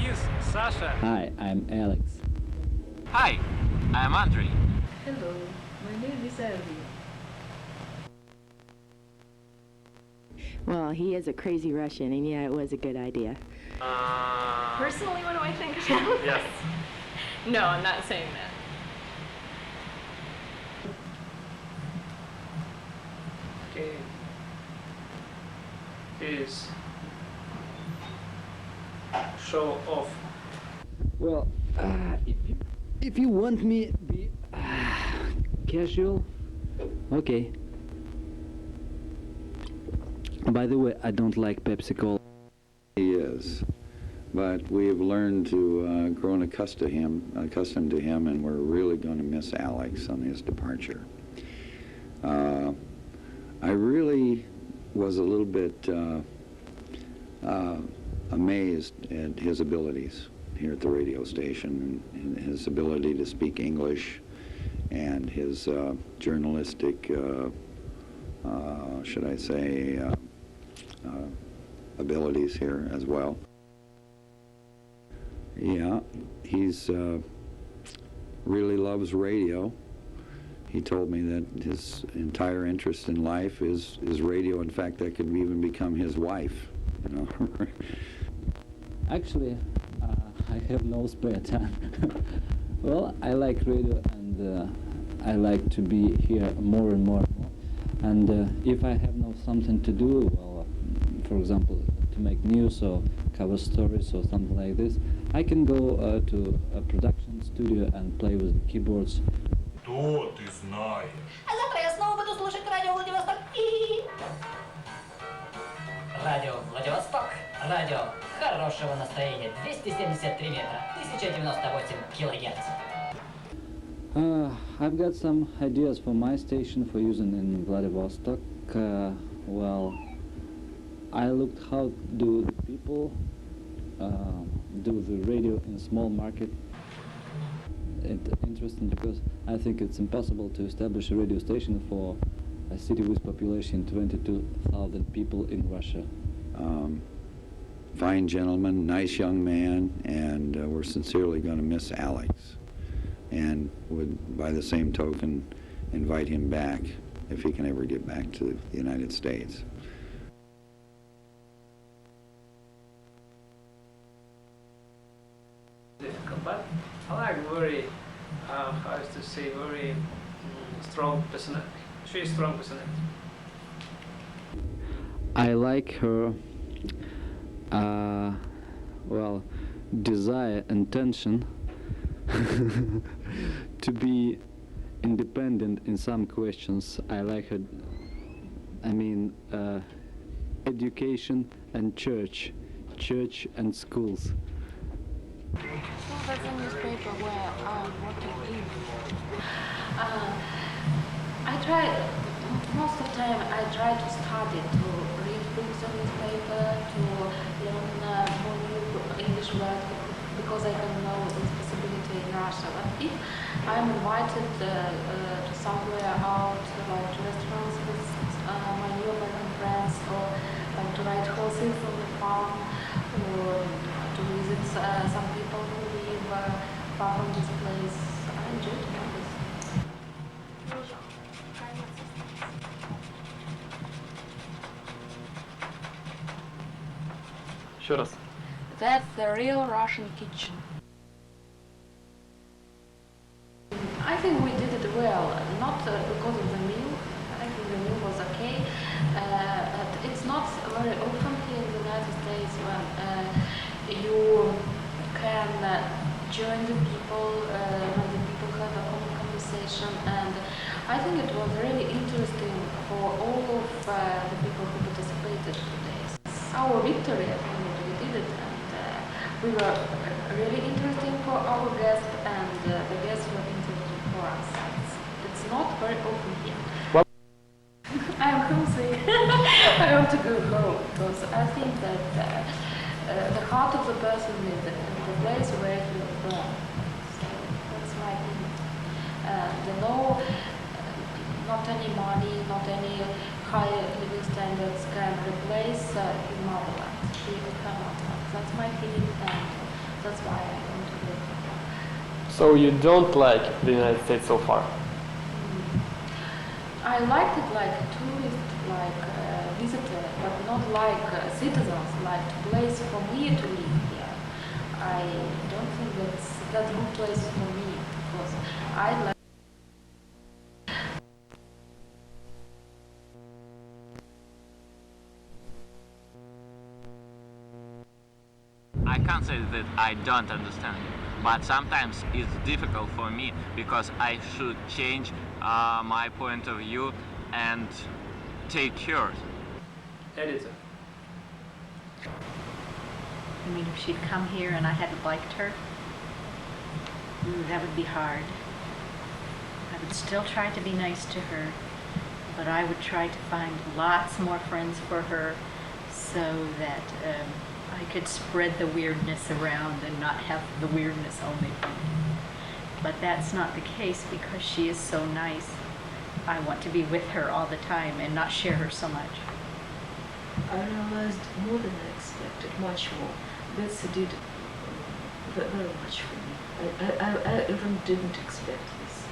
is Sasha. Hi, I'm Alex. Hi, I'm Andrei. Hello, my name is Elvia. Well, he is a crazy Russian, and yeah, it was a good idea. Personally, what do I think? Yes. No, I'm not saying that. Okay. His show off. Well, if you want me to be casual, okay. By the way, I don't like Pepsi Cola. He is, but we have learned to grown accustomed to him, and we're really going to miss Alex on his departure. I really was a little bit amazed at his abilities here at the radio station, and his ability to speak English, and his journalistic, should I say, abilities here as well. Yeah, he's really loves radio. He told me that his entire interest in life is radio. In fact, that could even become his wife, you know. Actually, I have no spare time. Well, I like radio, and I like to be here more and more. And if I have no something to do, well, for example, to make news or cover stories or something like this, I can go to a production studio and play with the keyboards. Что ты знаешь? А завтра я снова буду слушать радио Владивосток. Радио Владивосток. Радио хорошего настроения. 273 метра. 1098 килогерц. I've got some ideas for my station for using in Vladivostok. Well, I looked how do the people do the radio in small market. It's interesting because I think it's impossible to establish a radio station for a city with population 22,000 people in Russia. Fine gentleman, nice young man, and we're sincerely going to miss Alex, and would, by the same token, invite him back if he can ever get back to the United States. Difficult, but I like very, how is to say, very strong personality. She is strong personality. I like her, well, desire, intention to be independent in some questions. I like her, I mean, education and church and schools. So that's a newspaper where I'm working in. Most of the time I try to study, to read books on newspaper, to learn more new English words, because I don't know this possibility in Russia. But if I'm invited to somewhere out, like to restaurants with my new American friends, or like to ride horses on the farm, or to visit some people who live far from this place, I enjoy to do this. Еще раз. That's the real Russian kitchen. I think we did it well, not because of the meal. I think the meal was okay. It's not very often here in the United States when you can join the people, when the people have a common conversation, and I think it was really interesting for all of the people who participated today. Our victory, I think we did it, and we were really interesting for our guests, and the guests were interesting for us. It's not very often here. I am homesick. I want to go home because I think that the heart of the person is the place where he was born. So that's my opinion. Not any money, not any high living standards can replace his motherland, her motherland. That's my feeling, and that's why I want to live here. So you don't like the United States so far? I liked it like a tourist, like a visitor, but not like citizens, like a place for me to live here. I don't think that's a good place for me, because I like. I can't say that I don't understand you, but sometimes it's difficult for me because I should change my point of view and take yours. Editor. I mean, if she'd come here and I hadn't liked her, that would be hard. I would still try to be nice to her, but I would try to find lots more friends for her so that I could spread the weirdness around and not have the weirdness only for me. But that's not the case because she is so nice. I want to be with her all the time and not share her so much. I realized more than I expected, much more. Betsy did very much for me. I even didn't expect this.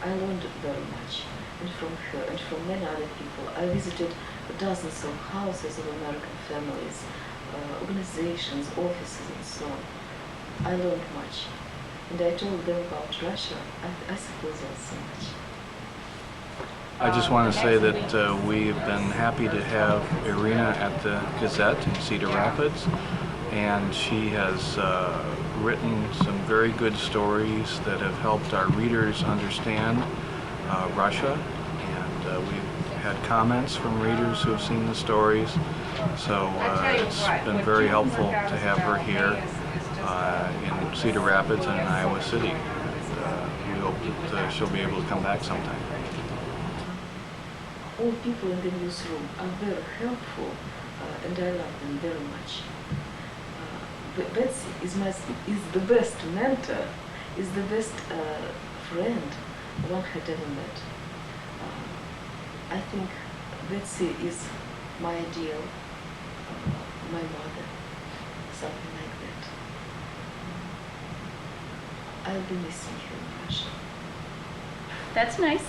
I learned very much, and from her and from many other people. I visited dozens of houses of American families, organizations, offices, and so on. I learned much, and I told them about Russia. I suppose that's so much. I just want to say that we've been happy to have Irina at the Gazette in Cedar Rapids, and she has written some very good stories that have helped our readers understand Russia, and we've had comments from readers who have seen the stories, so it's been very helpful to have her here in Cedar Rapids and in Iowa City. And, we hope that she'll be able to come back sometime. All people in the newsroom are very helpful, and I love them very much. Betsy is the best mentor, is the best friend one had ever met. I think Betsy is my ideal, my mother, something like that. I'll be missing her in Russia. That's nice.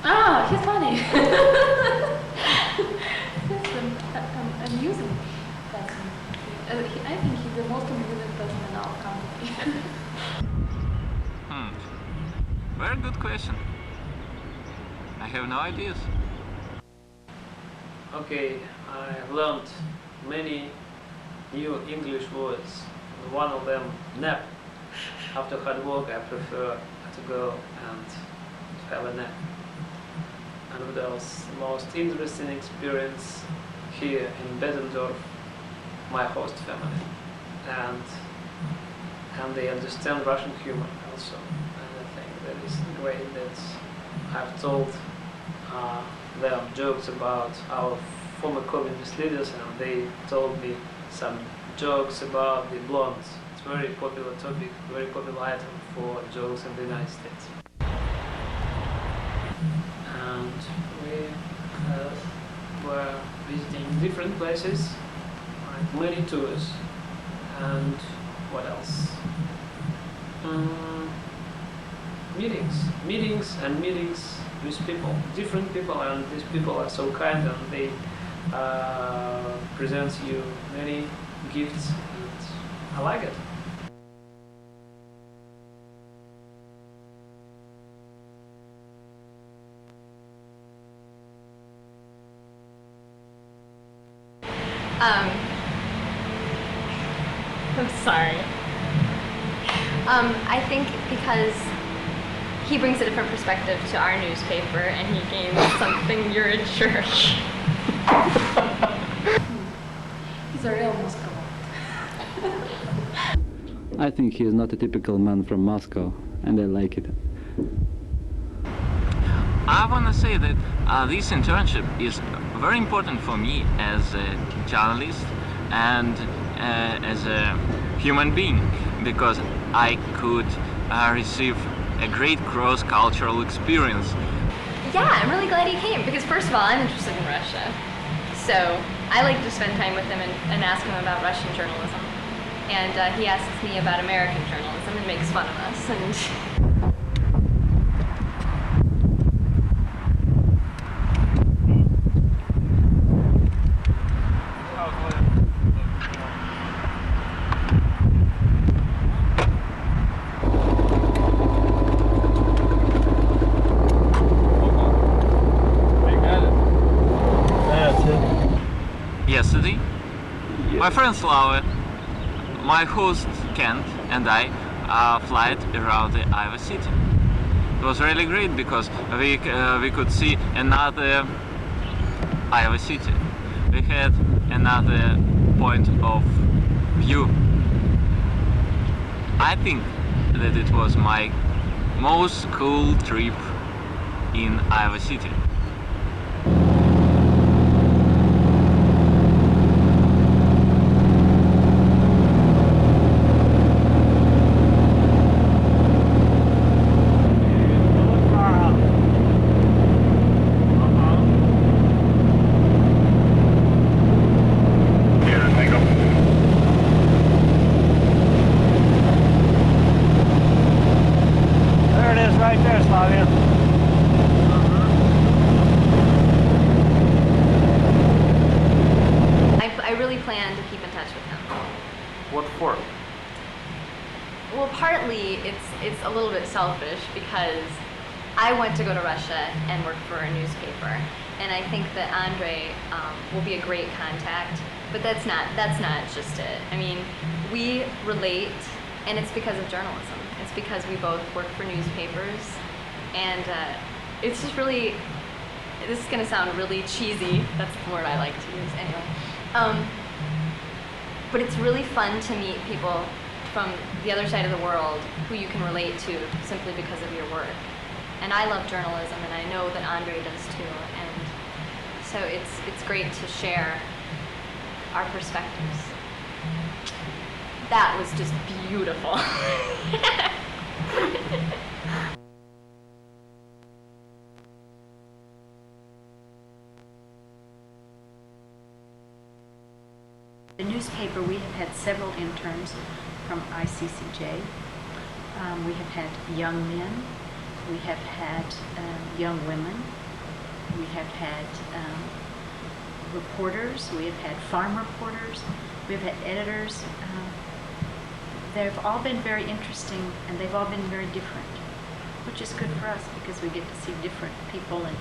Ah, he's funny. He's an amusing person. I think he's the most amusing person in our country. Very good question. I have no ideas. Okay, I learned many new English words. One of them, nap. After hard work, I prefer to go and have a nap. And what else? The most interesting experience here in Bettendorf, my host family, and they understand Russian humor also. And I think that is great that I've told them jokes about our former communist leaders, and they told me some jokes about the blondes. It's a very popular topic, very popular item for jokes in the United States. And we were visiting different places, like many tours, and what else? Meetings with people, different people, and these people are so kind, and they present you many gifts, and I like it. I'm sorry. I think because he brings a different perspective to our newspaper and he gains something you're a jerk. He's a real Moscow. I think he is not a typical man from Moscow, and I like it. I want to say that this internship is very important for me as a journalist and as a human being, because I could receive a great cross-cultural experience. Yeah, I'm really glad he came because first of all, I'm interested in Russia. So I like to spend time with him and ask him about Russian journalism. And he asks me about American journalism and makes fun of us. And yesterday, my friend Slava, my host Kent, and I flight around the Iowa City. It was really great because we could see another Iowa City. We had another point of view. I think that it was my most cool trip in Iowa City. Plan to keep in touch with him. What for? Well, partly it's a little bit selfish because I want to go to Russia and work for a newspaper, and I think that Andre will be a great contact. But that's not just it. I mean, we relate, and it's because of journalism. It's because we both work for newspapers, and it's just really. This is going to sound really cheesy. That's the word I like to use anyway. But it's really fun to meet people from the other side of the world who you can relate to simply because of your work. And I love journalism, and I know that Andre does too. And so it's great to share our perspectives. That was just beautiful. The newspaper, we have had several interns from ICCJ. We have had young men. We have had young women. We have had reporters. We have had farm reporters. We have had editors. They've all been very interesting, and they've all been very different, which is good for us because we get to see different people and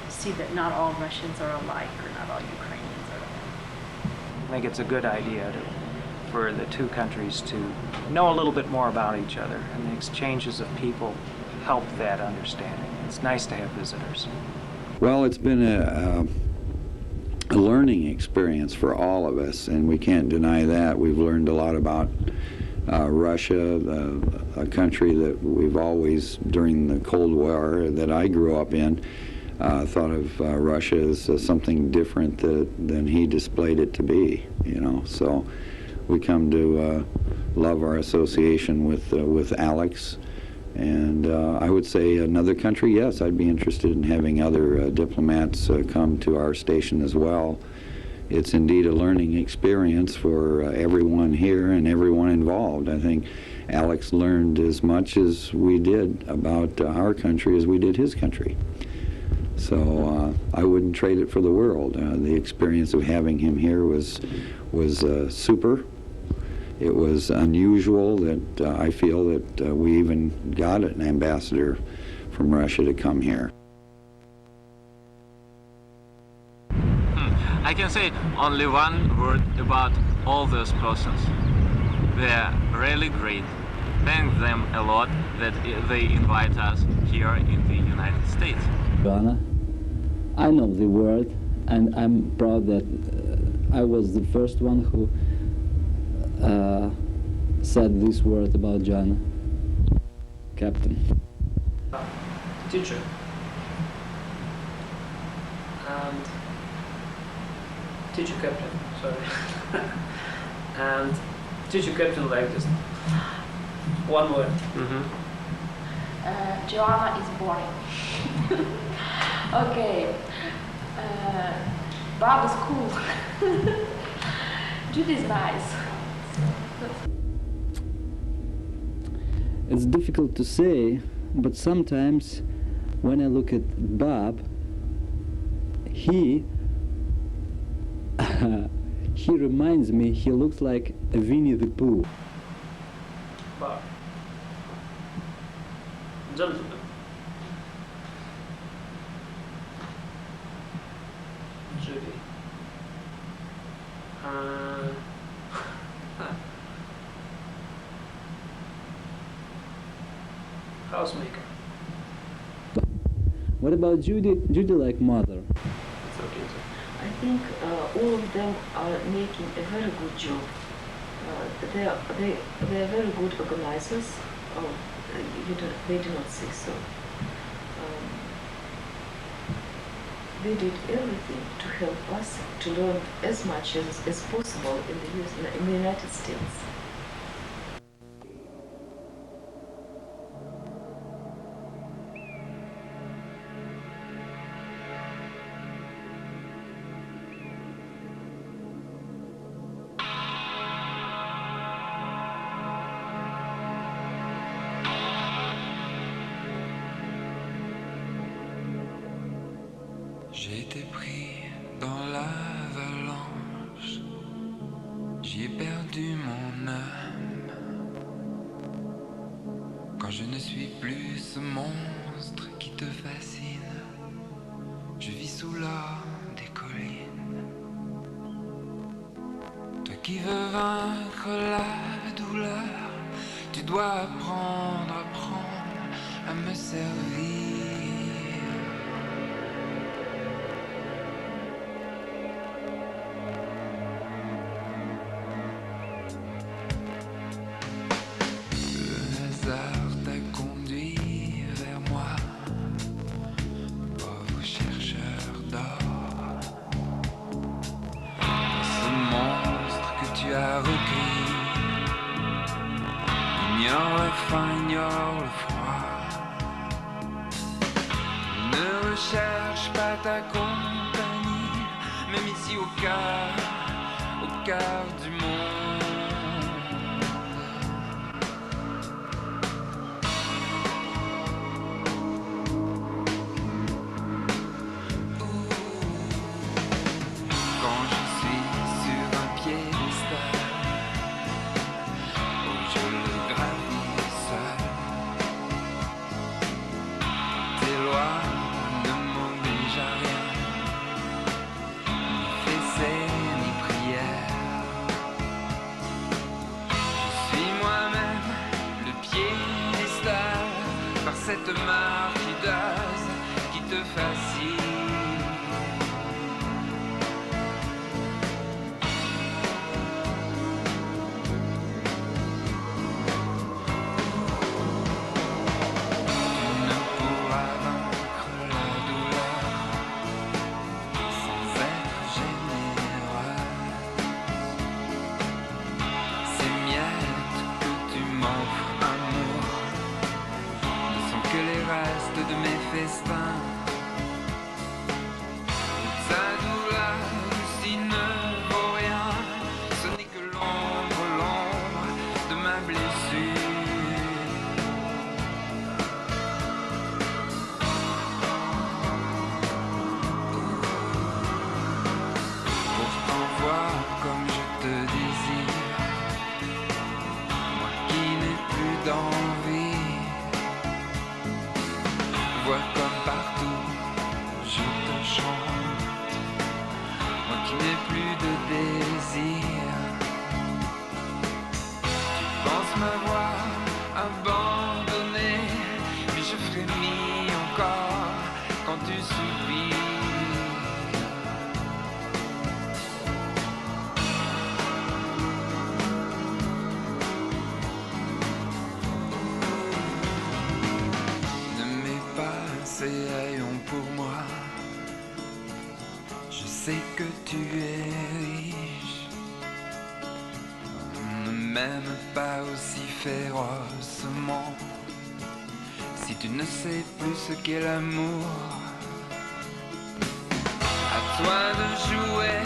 see that not all Russians are alike or not all Ukrainians are alike. I think it's a good idea for the two countries to know a little bit more about each other, and the exchanges of people help that understanding. It's nice to have visitors. Well, it's been a learning experience for all of us, and we can't deny that. We've learned a lot about Russia, a country that we've always, during the Cold War that I grew up in, thought of Russia as something different than he displayed it to be, you know. So we come to love our association with Alex, and I would say another country, yes, I'd be interested in having other diplomats come to our station as well. It's indeed a learning experience for everyone here and everyone involved. I think Alex learned as much as we did about our country as we did his country. So I wouldn't trade it for the world. The experience of having him here was super. It was unusual that I feel that we even got an ambassador from Russia to come here. I can say only one word about all those persons. They're really great. Thank them a lot that they invite us here in the United States. Joanna, I know the word, and I'm proud that I was the first one who said this word about Joanna. Captain. Teacher. And teacher captain, sorry. And teacher captain like this. One word. Joanna is boring. Okay. Bob is cool. Judy is nice. It's difficult to say, but sometimes when I look at Bob, he reminds me, he looks like a Winnie the Pooh. Bob. Gentlemen. Judy. Housemaker. What about Judy? Judy like mother. It's okay, sir. I think all of them are making a very good job. They are very good organizers. Oh, they do not say so. They did everything to help us to learn as much as possible in the United States. J'ai été pris dans l'avalanche, j'y ai perdu mon âme. Quand je ne suis plus ce monstre qui te fascine, je vis sous l'or des collines. Toi qui veux vaincre la douleur, tu dois apprendre à me servir. Ignore le froid. Ne recherche pas ta compagnie, même ici au cœur du monde. Quand je suis sur un piédestal, je le gravis seul. Tes lois ne m'obligent à rien, ni fessées ni prières. Je suis moi-même le piédestal, par cette martyrdose qui te fascine. De mes festins, ta douleur aussi ne vaut rien, ce n'est que l'ombre de ma blessure. Pourtant vois comme je te désire, moi qui n'ai plus d'envie. Vois comme partout je te chante, moi qui n'ai plus de désir. Tu penses m'avoir abandonné, mais je frémis encore quand tu soupires. Ces haillons pour moi, je sais que tu es riche. Ne m'aime pas aussi férocement, Si tu ne sais plus ce qu'est l'amour, à toi de jouer